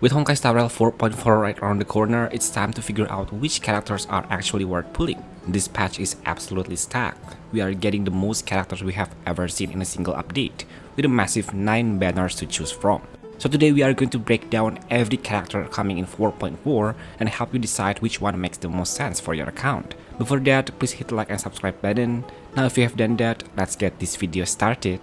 With Honkai Star Rail 4.4 right around the corner, it's time to figure out which characters are actually worth pulling. This patch is absolutely stacked. We are getting the most characters we have ever seen in a single update, with a massive 9 banners to choose from. So today we are going to break down every character coming in 4.4 and help you decide which one makes the most sense for your account. Before that, please hit the like and subscribe button. Now if you have done that, let's get this video started.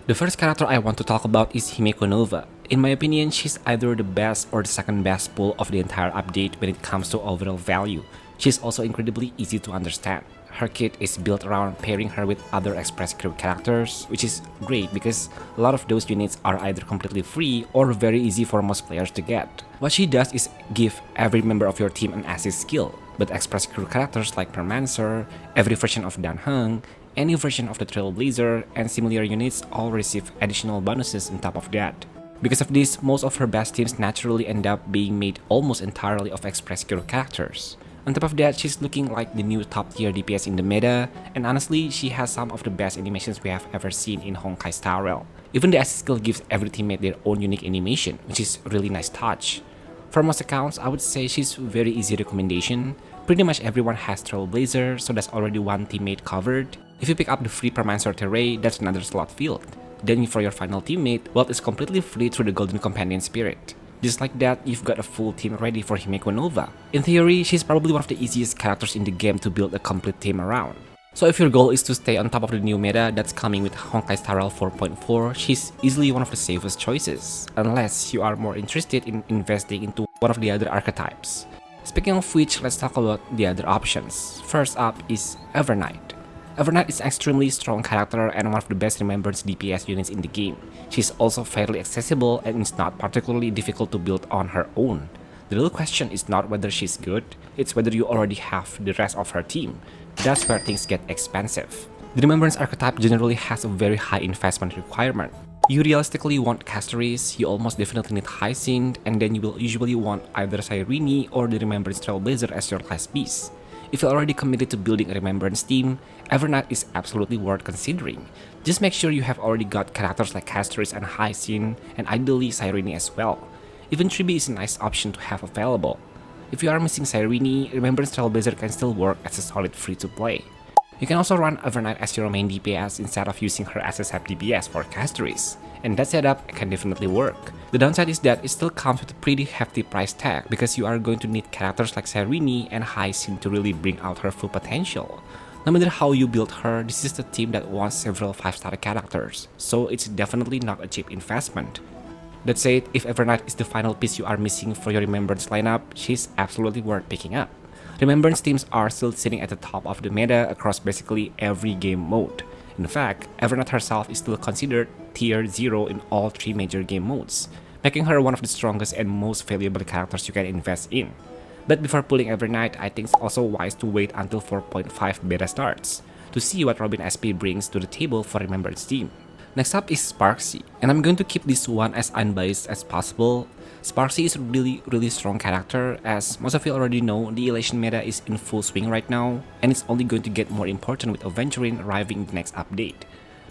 The first character I want to talk about is Himeko Nova. In my opinion, she's either the best or the second best pull of the entire update when it comes to overall value. She's also incredibly easy to understand. Her kit is built around pairing her with other Express Crew characters, which is great because a lot of those units are either completely free or very easy for most players to get. What she does is give every member of your team an assist skill, but Express Crew characters like Permancer, every version of Dan Heng, any version of the Trailblazer, and similar units all receive additional bonuses on top of that. Because of this, most of her best teams naturally end up being made almost entirely of Express Hero characters. On top of that, she's looking like the new top tier DPS in the meta, and honestly, she has some of the best animations we have ever seen in Honkai Star Rail. Even the assist skill gives every teammate their own unique animation, which is a really nice touch. For most accounts, I would say she's very easy recommendation. Pretty much everyone has Trailblazer, so that's already one teammate covered. If you pick up the free Permancer Terray, that's another slot filled. Then for your final teammate, well, it's completely free through the Golden Companion Spirit. Just like that, you've got a full team ready for Himeko Nova. In theory, she's probably one of the easiest characters in the game to build a complete team around. So if your goal is to stay on top of the new meta that's coming with Honkai Star Rail 4.4, she's easily one of the safest choices, unless you are more interested in investing into one of the other archetypes. Speaking of which, let's talk about the other options. First up is EVERNIGHT. EVERNIGHT is an extremely strong character and one of the best remembered DPS units in the game. She's also fairly accessible and is not particularly difficult to build on her own. The real question is not whether she's good, it's whether you already have the rest of her team. That's where things get expensive. The Remembrance archetype generally has a very high investment requirement. You realistically want Castoris, you almost definitely need Hyacinth, and then you will usually want either CERYDRA or the Remembrance Trailblazer as your last piece. If you're already committed to building a Remembrance team, EVERNIGHT is absolutely worth considering. Just make sure you have already got characters like Castoris and Hyacinth, and ideally CERYDRA as well. Even Tribi is a nice option to have available. If you are missing CERYDRA, Remembrance Trailblazer can still work as a solid free-to-play. You can also run EVERNIGHT as your main DPS instead of using her as a sub DPS for Castoris, and that setup can definitely work. The downside is that it still comes with a pretty hefty price tag because you are going to need characters like CERYDRA and Hyacinth to really bring out her full potential. No matter how you build her, this is the team that wants several 5-star characters, so it's definitely not a cheap investment. That said, if EVERNIGHT is the final piece you are missing for your Remembrance lineup, she's absolutely worth picking up. Remembrance teams are still sitting at the top of the meta across basically every game mode. In fact, EVERNIGHT herself is still considered tier 0 in all 3 major game modes, making her one of the strongest and most valuable characters you can invest in. But before pulling EVERNIGHT, I think it's also wise to wait until 4.5 beta starts, to see what Robin SP brings to the table for Remembrance team. Next up is SPARXIE, and I'm going to keep this one as unbiased as possible. SPARXIE is a really strong character. As most of you already know, the Elation meta is in full swing right now, and it's only going to get more important with AVENTURINE arriving in the next update.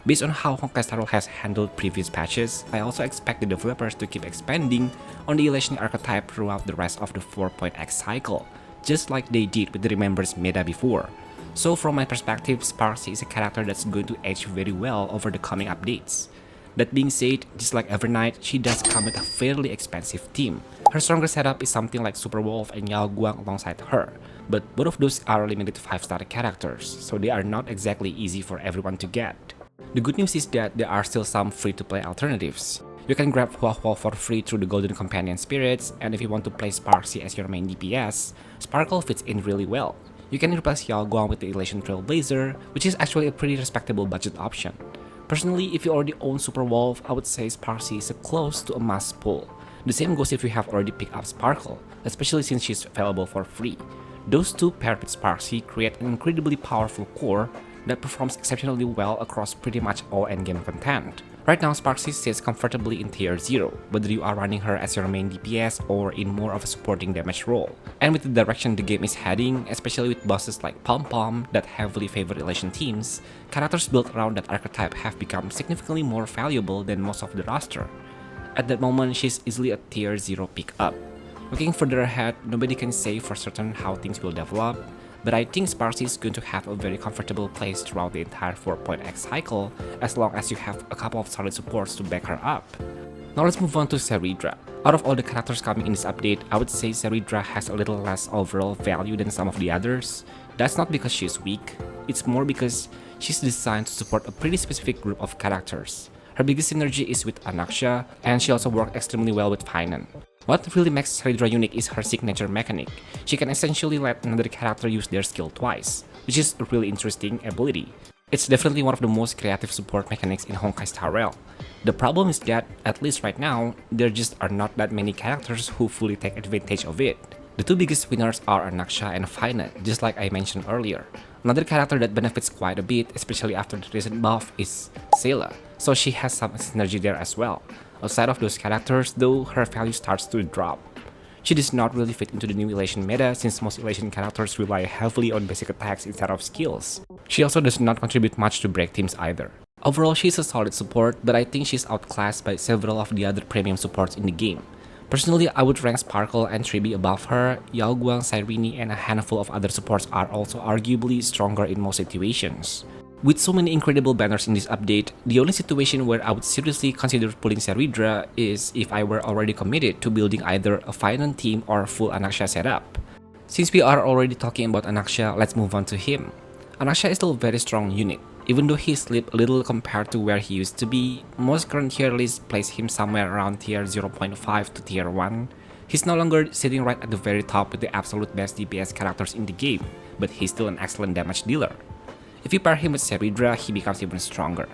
Based on how Honkai Star Rail has handled previous patches, I also expect the developers to keep expanding on the Elation archetype throughout the rest of the 4.x cycle, just like they did with the Remembrance meta before. So from my perspective, SPARXIE is a character that's going to age very well over the coming updates. That being said, just like EVERNIGHT, she does come with a fairly expensive team. Her strongest setup is something like Super Wolf and Yao Guang alongside her, but both of those are limited to 5-star characters, so they are not exactly easy for everyone to get. The good news is that there are still some free-to-play alternatives. You can grab Hua Hua for free through the Golden Companion Spirits, and if you want to play SPARXIE as your main DPS, Sparkle fits in really well. You can replace Yao Guang with the Elation Trailblazer, which is actually a pretty respectable budget option. Personally, if you already own Super Wolf, I would say SPARXIE is close to a must pull. The same goes if you have already picked up Sparkle, especially since she's available for free. Those two paired with SPARXIE create an incredibly powerful core that performs exceptionally well across pretty much all endgame content. Right now, SPARXIE sits comfortably in tier 0, whether you are running her as your main DPS or in more of a supporting damage role. And with the direction the game is heading, especially with bosses like Pom Pom that heavily favor elation teams, characters built around that archetype have become significantly more valuable than most of the roster. At that moment, she's easily a tier 0 pick up. Looking further ahead, nobody can say for certain how things will develop, but I think SPARXIE is going to have a very comfortable place throughout the entire 4.x cycle as long as you have a couple of solid supports to back her up. Now let's move on to CERYDRA. Out of all the characters coming in this update, I would say CERYDRA has a little less overall value than some of the others. That's not because she's weak, it's more because she's designed to support a pretty specific group of characters. Her biggest synergy is with ANAXA, and she also works extremely well with Finan. What really makes CERYDRA unique is her signature mechanic. She can essentially let another character use their skill twice, which is a really interesting ability. It's definitely one of the most creative support mechanics in Honkai Star Rail. The problem is that, at least right now, there just are not that many characters who fully take advantage of it. The two biggest winners are ANAXA and Finan, just like I mentioned earlier. Another character that benefits quite a bit, especially after the recent buff, is Sayla, so she has some synergy there as well. Outside of those characters, though, her value starts to drop. She does not really fit into the new elation meta since most elation characters rely heavily on basic attacks instead of skills. She also does not contribute much to break teams either. Overall, she's a solid support, but I think she's outclassed by several of the other premium supports in the game. Personally, I would rank Sparkle and Tribi above her. Yaoguang, CERYDRA, and a handful of other supports are also arguably stronger in most situations. With so many incredible banners in this update, the only situation where I would seriously consider pulling CERYDRA is if I were already committed to building either a Finan team or a full ANAXA setup. Since we are already talking about ANAXA, let's move on to him. ANAXA is still a very strong unit. Even though he slipped a little compared to where he used to be, most current tier lists place him somewhere around tier 0.5 to tier 1. He's no longer sitting right at the very top with the absolute best DPS characters in the game, but he's still an excellent damage dealer. If you pair him with CERYDRA, he becomes even stronger.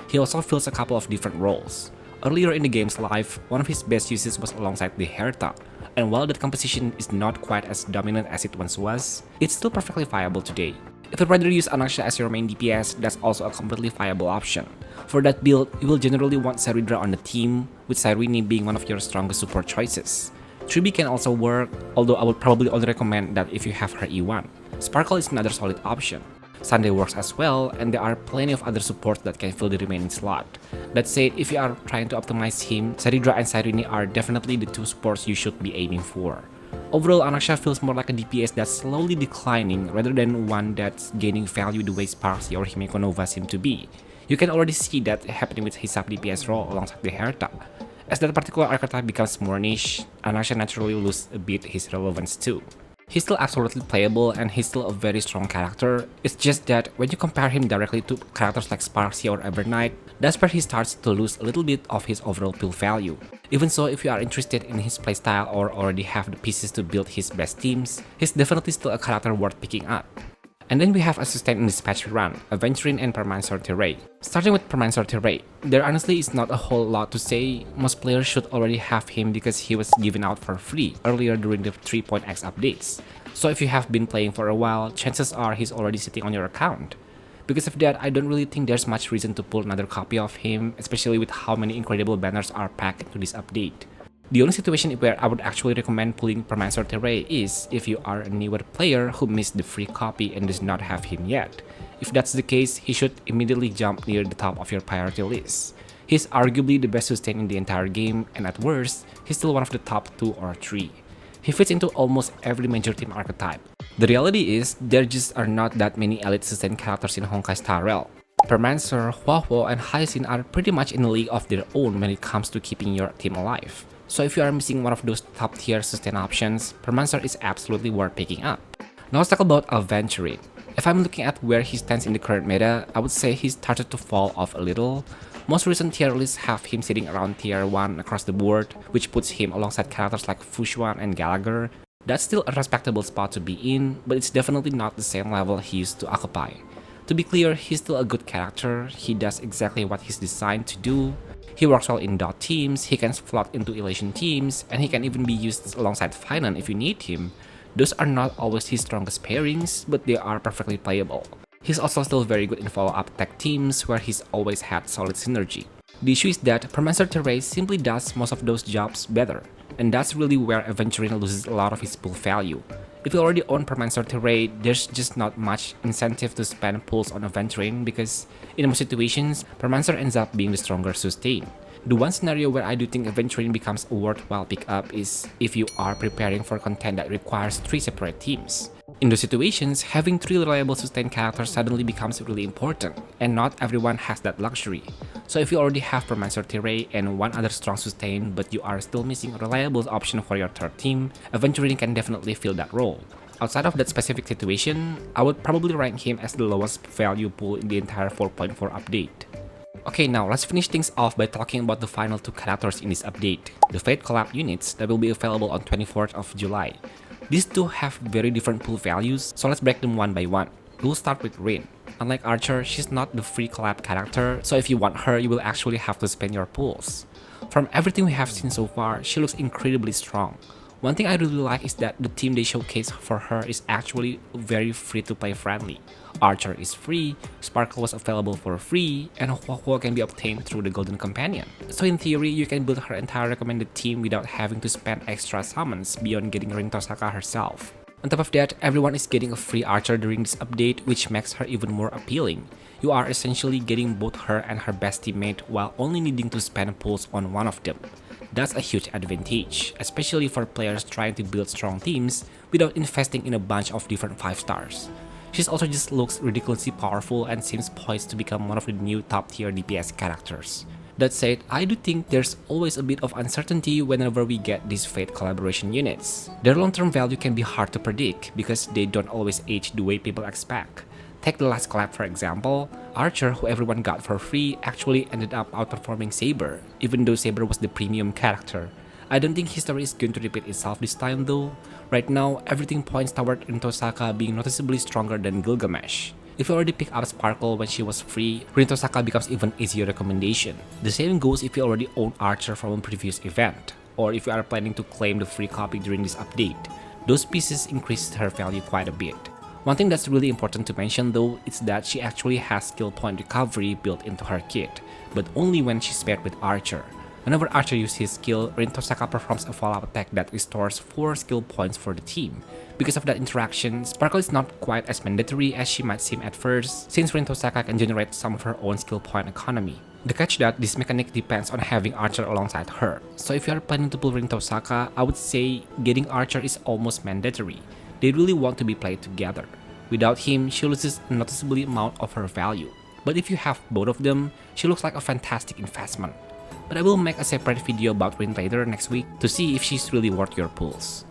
He also fills a couple of different roles. Earlier in the game's life, one of his best uses was alongside the Herta, and while that composition is not quite as dominant as it once was, it's still perfectly viable today. If you'd rather use ANAXA as your main DPS, that's also a completely viable option. For that build, you will generally want CERYDRA on the team, with CERYDRA being one of your strongest support choices. Tribi can also work, although I would probably only recommend that if you have her E1. Sparkle is another solid option. Sunday works as well, and there are plenty of other supports that can fill the remaining slot. That said, if you are trying to optimize him, CERYDRA and CERYDRA are definitely the two supports you should be aiming for. Overall, ANAXA feels more like a DPS that's slowly declining rather than one that's gaining value the way SPARXIE or Himeko Nova seem to be. You can already see that happening with his sub-DPS role alongside the Herta. As that particular archetype becomes more niche, ANAXA naturally loses a bit his relevance too. He's still absolutely playable and he's still a very strong character. It's just that when you compare him directly to characters like SPARXIE or EVERNIGHT, that's where he starts to lose a little bit of his overall build value. Even so, if you are interested in his playstyle or already have the pieces to build his best teams, he's definitely still a character worth picking up. And then we have a sustain and dispatch run, AVENTURINE and Permanent Sortie Ray. Starting with Permanent Sortie Ray, there honestly is not a whole lot to say. Most players should already have him because he was given out for free earlier during the 3.x updates. So if you have been playing for a while, chances are he's already sitting on your account. Because of that, I don't really think there's much reason to pull another copy of him, especially with how many incredible banners are packed into this update. The only situation where I would actually recommend pulling Permanent Sortie Ray is if you are a newer player who missed the free copy and does not have him yet. If that's the case, he should immediately jump near the top of your priority list. He's arguably the best sustain in the entire game, and at worst, he's still one of the top 2 or 3. He fits into almost every major team archetype. The reality is, there just are not that many elite sustain characters in Honkai Star Rail. Permancer, Huohuo, and Hyacinth are pretty much in a league of their own when it comes to keeping your team alive. So if you are missing one of those top tier sustain options, Permancer is absolutely worth picking up. Now let's talk about AVENTURINE. If I'm looking at where he stands in the current meta, I would say he started to fall off a little. Most recent tier lists have him sitting around tier 1 across the board, which puts him alongside characters like Fushuan and Gallagher. That's still a respectable spot to be in, but it's definitely not the same level he used to occupy. To be clear, he's still a good character, he does exactly what he's designed to do. He works well in dot teams, he can slot into elation teams, and he can even be used alongside Finan if you need him. Those are not always his strongest pairings, but they are perfectly playable. He's also still very good in follow-up tech teams where he's always had solid synergy. The issue is that Permancer Terrain simply does most of those jobs better, and that's really where Aventurine loses a lot of its pool value. If you already own Permancer Terrain, there's just not much incentive to spend pools on Aventurine because in most situations, Permancer ends up being the stronger sustain. The one scenario where I do think Aventurine becomes a worthwhile pickup is if you are preparing for content that requires 3 separate teams. In those situations, having 3 reliable sustain characters suddenly becomes really important, and not everyone has that luxury. So if you already have Permancer Terrain and 1 other strong sustain but you are still missing a reliable option for your 3rd team, Aventurine can definitely fill that role. Outside of that specific situation, I would probably rank him as the lowest value pool in the entire 4.4 update. Okay, now let's finish things off by talking about the final 2 characters in this update, the Fate COLLAB units that will be available on 24th of July. These 2 have very different pool values, so let's break them one by one. We'll start with Rin. Unlike Archer, she's not the free COLLAB character, so if you want her, you will actually have to spend your pools. From everything we have seen so far, she looks incredibly strong. One thing I really like is that the team they showcase for her is actually very free-to-play friendly. Archer is free, Sparkle was available for free, and Hua can be obtained through the Golden Companion. So in theory, you can build her entire recommended team without having to spend extra summons beyond getting Rin Tosaka herself. On top of that, everyone is getting a free Archer during this update, which makes her even more appealing. You are essentially getting both her and her best teammate while only needing to spend pulls on one of them. That's a huge advantage, especially for players trying to build strong teams without investing in a bunch of different 5 stars. She also just looks ridiculously powerful and seems poised to become one of the new top tier DPS characters. That said, I do think there's always a bit of uncertainty whenever we get these Fate collaboration units. Their long-term value can be hard to predict because they don't always age the way people expect. Take the last collab for example, Archer, who everyone got for free, actually ended up outperforming Saber, even though Saber was the premium character. I don't think history is going to repeat itself this time though. Right now, everything points toward Rin Tosaka being noticeably stronger than Gilgamesh. If you already picked up Sparkle when she was free, Rin Tosaka becomes even easier recommendation. The same goes if you already own Archer from a previous event, or if you are planning to claim the free copy during this update. Those pieces increase her value quite a bit. One thing that's really important to mention though is that she actually has skill point recovery built into her kit, but only when she's paired with Archer. Whenever Archer uses his skill, Rin Tosaka performs a follow-up attack that restores 4 skill points for the team. Because of that interaction, Sparkle is not quite as mandatory as she might seem at first, since Rin Tosaka can generate some of her own skill point economy. The catch that this mechanic depends on having Archer alongside her, so if you are planning to pull Rin Tosaka, I would say getting Archer is almost mandatory. They really want to be played together. Without him, she loses a noticeable amount of her value, but if you have both of them, she looks like a fantastic investment. But I will make a separate video about Rin later next week to see if she's really worth your pulls.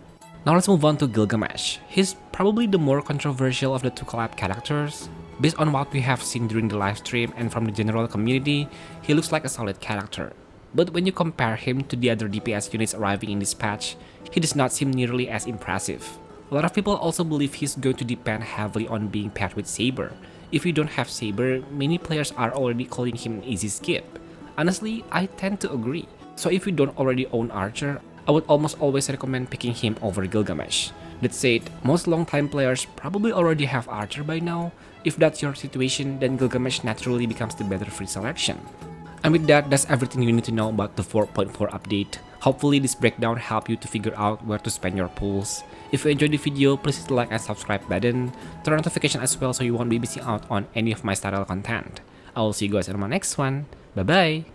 Now let's move on to Gilgamesh. He's probably the more controversial of the 2 collab characters. Based on what we have seen during the livestream and from the general community, he looks like a solid character. But when you compare him to the other DPS units arriving in this patch, he does not seem nearly as impressive. A lot of people also believe he's going to depend heavily on being paired with Saber. If you don't have Saber, many players are already calling him an easy skip. Honestly, I tend to agree. So if you don't already own Archer, I would almost always recommend picking him over Gilgamesh. That said, most long-time players probably already have Archer by now. If that's your situation, then Gilgamesh naturally becomes the better free selection. And with that, that's everything you need to know about the 4.4 update. Hopefully this breakdown helped you to figure out where to spend your pools. If you enjoyed the video, please hit the like and subscribe button, turn on notification as well so you won't be missing out on any of my Star Rail content. I will see you guys in my next one. Bye bye!